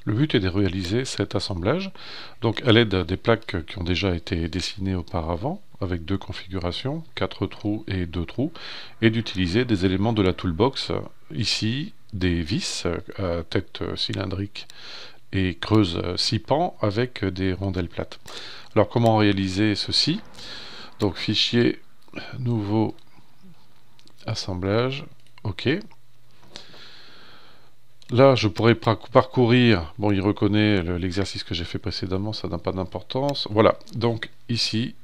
Le but est de réaliser cet assemblage, donc à l'aide des plaques qui ont déjà été dessinées auparavant, avec deux configurations, 4 trous et 2 trous, et d'utiliser des éléments de la toolbox, ici des vis à tête cylindrique et creuse 6 pans avec des rondelles plates. Alors comment réaliser ceci? Donc fichier, nouveau assemblage, ok. Là, je pourrais parcourir, bon, il reconnaît l'exercice que j'ai fait précédemment, ça n'a pas d'importance. Voilà, donc ici,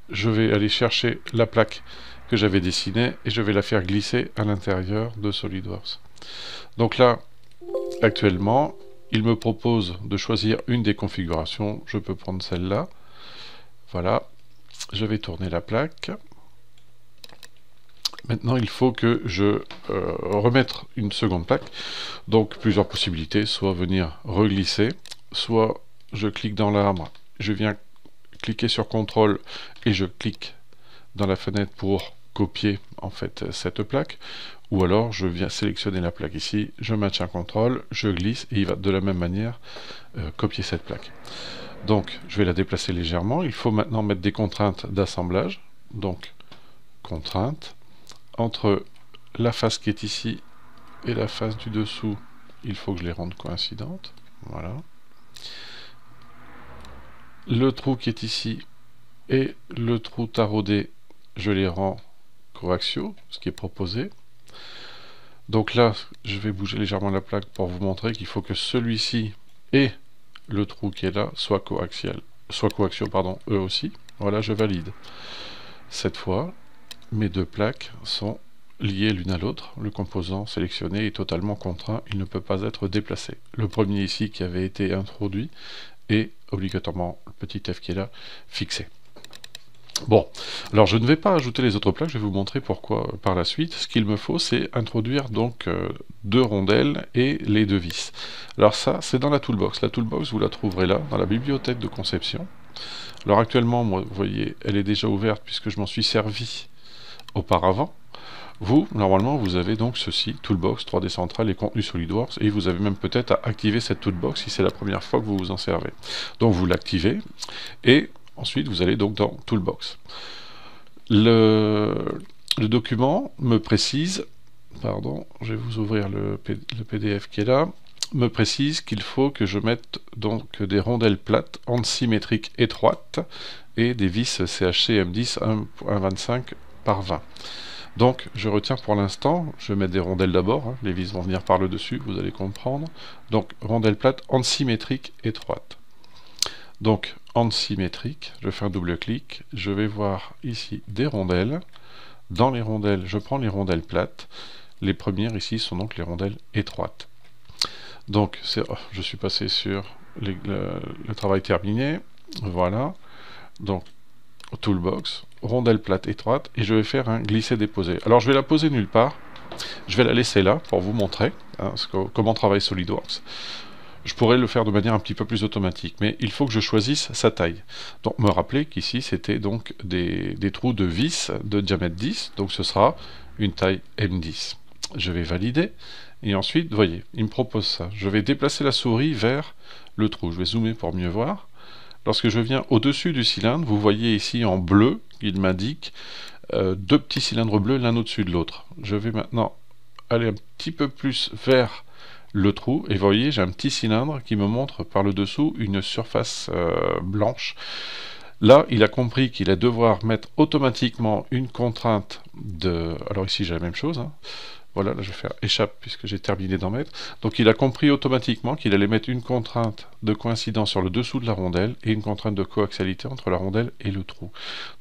je vais aller chercher la plaque que j'avais dessinée et je vais la faire glisser à l'intérieur de SolidWorks. Donc là, actuellement, il me propose de choisir une des configurations. Je peux prendre celle-là. Voilà, je vais tourner la plaque. Maintenant, il faut que je remette une seconde plaque. Donc, plusieurs possibilités. Soit venir reglisser, soit je clique dans l'arbre, je viens cliquer sur CTRL et je clique dans la fenêtre pour copier en fait cette plaque. Ou alors, je viens sélectionner la plaque ici, je maintiens CTRL, je glisse et il va de la même manière copier cette plaque. Donc, je vais la déplacer légèrement. Il faut maintenant mettre des contraintes d'assemblage. Donc, contraintes. Entre la face qui est ici et la face du dessous, il faut que je les rende coïncidentes. Voilà. Le trou qui est ici et le trou taraudé, je les rends coaxiaux, ce qui est proposé. Donc là, je vais bouger légèrement la plaque pour vous montrer qu'il faut que celui-ci et le trou qui est là soient coaxiaux, pardon, eux aussi. Voilà, je valide. Cette fois, mes deux plaques sont liées l'une à l'autre. Le composant sélectionné est totalement contraint, il ne peut pas être déplacé. Le premier ici qui avait été introduit est obligatoirement, le petit f qui est là, fixé. Bon, alors je ne vais pas ajouter les autres plaques, je vais vous montrer pourquoi par la suite. Ce qu'il me faut, c'est introduire donc deux rondelles et les deux vis. Alors ça, c'est dans la toolbox. La toolbox, vous la trouverez là, dans la bibliothèque de conception. Alors actuellement, moi, vous voyez, elle est déjà ouverte puisque je m'en suis servi auparavant. Vous, normalement, vous avez donc ceci, Toolbox, 3D Central et contenu SolidWorks, et vous avez même peut-être à activer cette Toolbox si c'est la première fois que vous vous en servez. Donc vous l'activez, et ensuite vous allez donc dans Toolbox. Le document me précise, pardon, je vais vous ouvrir le PDF qui est là, me précise qu'il faut que je mette donc des rondelles plates antisymétriques étroites et des vis CHC M10 1,25 par 20. Donc je retiens pour l'instant, je vais mettre des rondelles d'abord, hein, les vis vont venir par le dessus, vous allez comprendre. Donc rondelles plates antisymétriques étroites. Donc antisymétrique, je fais un double clic, je vais voir ici des rondelles. Dans les rondelles, je prends les rondelles plates. Les premières ici sont donc les rondelles étroites. Donc je suis passé sur le travail terminé. Voilà. Donc Toolbox, rondelle plate étroite, et je vais faire un glisser-déposer. Alors je vais la poser nulle part, je vais la laisser là pour vous montrer comment travaille SolidWorks. Je pourrais le faire de manière un petit peu plus automatique, mais il faut que je choisisse sa taille. Donc me rappeler qu'ici c'était donc des trous de vis de diamètre 10, donc ce sera une taille M10. Je vais valider, et ensuite, vous voyez, il me propose ça. Je vais déplacer la souris vers le trou, je vais zoomer pour mieux voir. Lorsque je viens au-dessus du cylindre, vous voyez ici en bleu, il m'indique deux petits cylindres bleus l'un au-dessus de l'autre. Je vais maintenant aller un petit peu plus vers le trou, et vous voyez, j'ai un petit cylindre qui me montre par le dessous une surface blanche. Là, il a compris qu'il allait devoir mettre automatiquement une contrainte de... Alors ici, j'ai la même chose, hein. Voilà, là je vais faire échappe puisque j'ai terminé d'en mettre. Donc il a compris automatiquement qu'il allait mettre une contrainte de coïncidence sur le dessous de la rondelle et une contrainte de coaxialité entre la rondelle et le trou.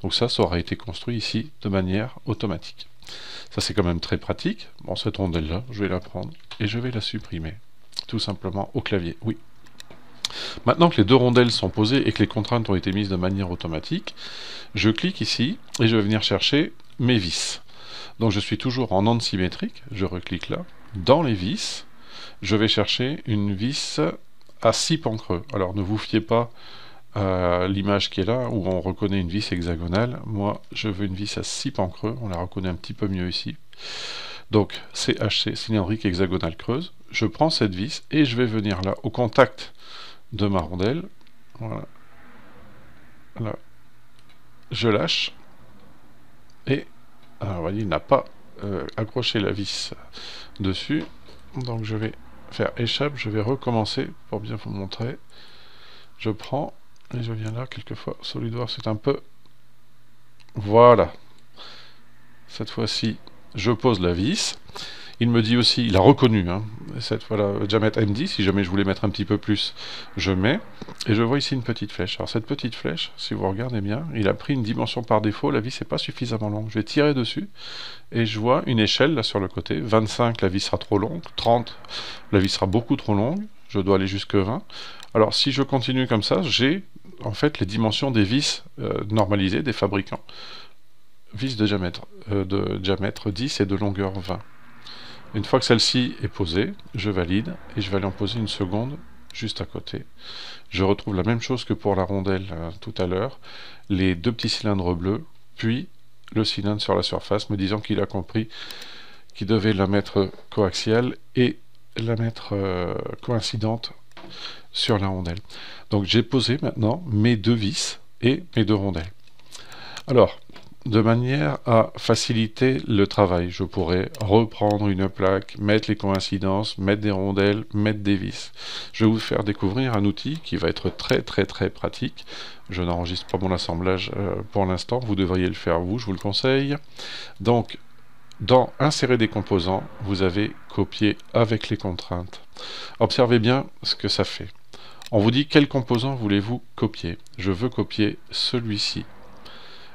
Donc ça aura été construit ici de manière automatique. Ça c'est quand même très pratique. Bon, cette rondelle-là, je vais la prendre et je vais la supprimer. Tout simplement au clavier, oui. Maintenant que les deux rondelles sont posées et que les contraintes ont été mises de manière automatique, je clique ici et je vais venir chercher mes vis. Donc je suis toujours en antisymétrique, je reclique là, dans les vis, je vais chercher une vis à 6 pans creux. Alors ne vous fiez pas à l'image qui est là, où on reconnaît une vis hexagonale. Moi, je veux une vis à 6 pans creux, on la reconnaît un petit peu mieux ici. Donc CHC, cylindrique hexagonale creuse. Je prends cette vis et je vais venir là, au contact de ma rondelle. Voilà. Là. Je lâche. Et, alors, vous voyez, il n'a pas accroché la vis dessus. Donc je vais faire échappe, je vais recommencer pour bien vous montrer. Je prends et je viens là, quelquefois, SolidWorks c'est un peu... Voilà. Cette fois-ci, je pose la vis. Il me dit aussi, il a reconnu, hein, cette fois-là, diamètre M10, si jamais je voulais mettre un petit peu plus, je mets, et je vois ici une petite flèche. Alors cette petite flèche, si vous regardez bien, il a pris une dimension par défaut, la vis n'est pas suffisamment longue. Je vais tirer dessus, et je vois une échelle là sur le côté, 25, la vis sera trop longue, 30, la vis sera beaucoup trop longue, je dois aller jusque 20. Alors si je continue comme ça, j'ai en fait les dimensions des vis normalisées des fabricants. Vis de diamètre 10 et de longueur 20. Une fois que celle-ci est posée, je valide et je vais aller en poser une seconde juste à côté. Je retrouve la même chose que pour la rondelle tout à l'heure, les deux petits cylindres bleus, puis le cylindre sur la surface me disant qu'il a compris qu'il devait la mettre coaxiale et la mettre coïncidente sur la rondelle. Donc j'ai posé maintenant mes deux vis et mes deux rondelles. Alors, de manière à faciliter le travail, je pourrais reprendre une plaque, mettre les coïncidences, mettre des rondelles, mettre des vis. Je vais vous faire découvrir un outil qui va être très pratique. Je n'enregistre pas mon assemblage pour l'instant, vous devriez le faire vous, je vous le conseille. Donc, dans Insérer des composants, vous avez copié avec les contraintes. Observez bien ce que ça fait. On vous dit quel composant voulez-vous copier. Je veux copier celui-ci.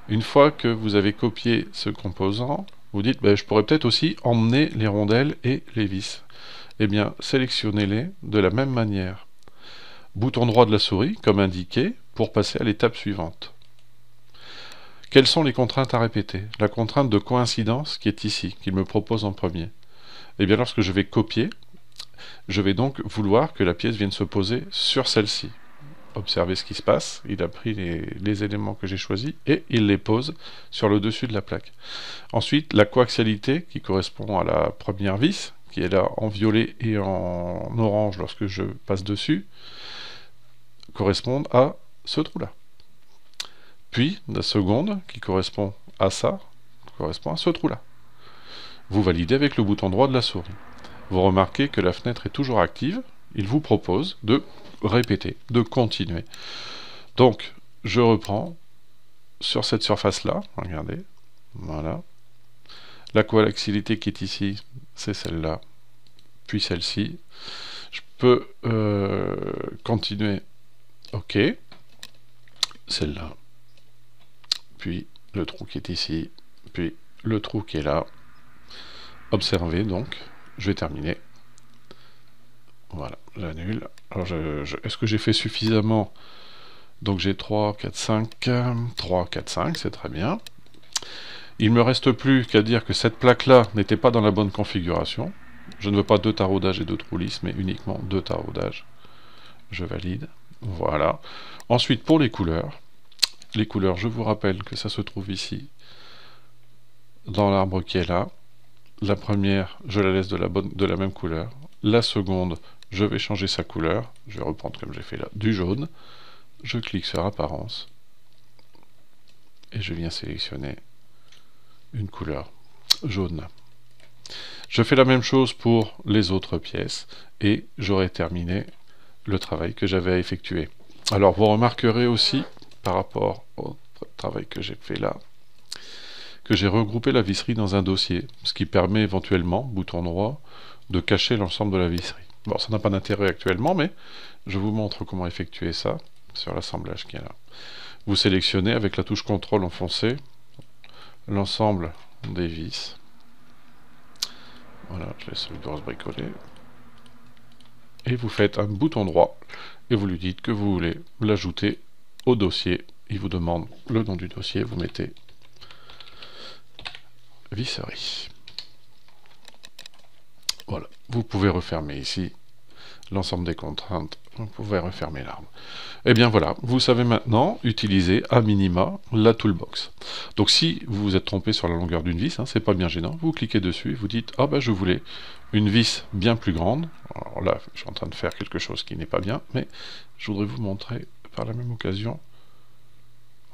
Une fois que vous avez copié ce composant, vous dites je pourrais peut-être aussi emmener les rondelles et les vis. Eh bien, sélectionnez-les de la même manière. Bouton droit de la souris, comme indiqué, pour passer à l'étape suivante. Quelles sont les contraintes à répéter? La contrainte de coïncidence qui est ici, qu'il me propose en premier. Eh bien, lorsque je vais copier, je vais donc vouloir que la pièce vienne se poser sur celle-ci. Observez ce qui se passe, il a pris les éléments que j'ai choisis et il les pose sur le dessus de la plaque. Ensuite, la coaxialité qui correspond à la première vis, qui est là en violet et en orange lorsque je passe dessus, correspond à ce trou-là. Puis, la seconde, qui correspond à ça, correspond à ce trou-là. Vous validez avec le bouton droit de la souris. Vous remarquez que la fenêtre est toujours active, il vous propose de répéter, de continuer. Donc, je reprends sur cette surface-là, regardez, voilà. La coaxialité qui est ici, c'est celle-là, puis celle-ci. Je peux continuer, ok, celle-là, puis le trou qui est ici, puis le trou qui est là. Observez donc, je vais terminer. Voilà, j'annule. Alors, est-ce que j'ai fait suffisamment? Donc j'ai 3, 4, 5, 3, 4, 5, c'est très bien. Il ne me reste plus qu'à dire que cette plaque-là n'était pas dans la bonne configuration. Je ne veux pas 2 taraudages et 2 trous lisses, mais uniquement 2 taraudages. Je valide. Voilà. Ensuite, pour les couleurs, je vous rappelle que ça se trouve ici, dans l'arbre qui est là. La première, je la laisse de la même couleur. La seconde, je vais changer sa couleur. Je vais reprendre comme j'ai fait là, du jaune. Je clique sur Apparence. Et je viens sélectionner une couleur jaune. Je fais la même chose pour les autres pièces. Et j'aurai terminé le travail que j'avais à effectuer. Alors, vous remarquerez aussi, par rapport au travail que j'ai fait là, que j'ai regroupé la visserie dans un dossier, ce qui permet éventuellement, bouton droit, de cacher l'ensemble de la visserie. Bon, ça n'a pas d'intérêt actuellement, mais je vous montre comment effectuer ça sur l'assemblage qui est là. Vous sélectionnez avec la touche CTRL enfoncée l'ensemble des vis. Voilà, je laisse SolidWorks bricoler. Et vous faites un bouton droit et vous lui dites que vous voulez l'ajouter au dossier. Il vous demande le nom du dossier, vous mettez visserie. Voilà, vous pouvez refermer ici. l'ensemble des contraintes, vous pouvez refermer l'arbre. Et bien voilà, vous savez maintenant utiliser à minima la toolbox. Donc si vous vous êtes trompé sur la longueur d'une vis, c'est pas bien gênant, vous cliquez dessus et vous dites ah ben je voulais une vis bien plus grande. Alors là, je suis en train de faire quelque chose qui n'est pas bien, mais je voudrais vous montrer par la même occasion,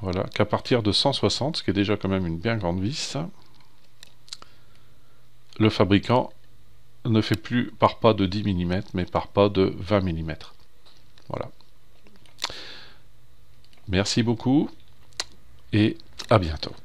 voilà, qu'à partir de 160, ce qui est déjà quand même une bien grande vis, le fabricant ne fait plus par pas de 10 mm, mais par pas de 20 mm. Voilà. Merci beaucoup et à bientôt.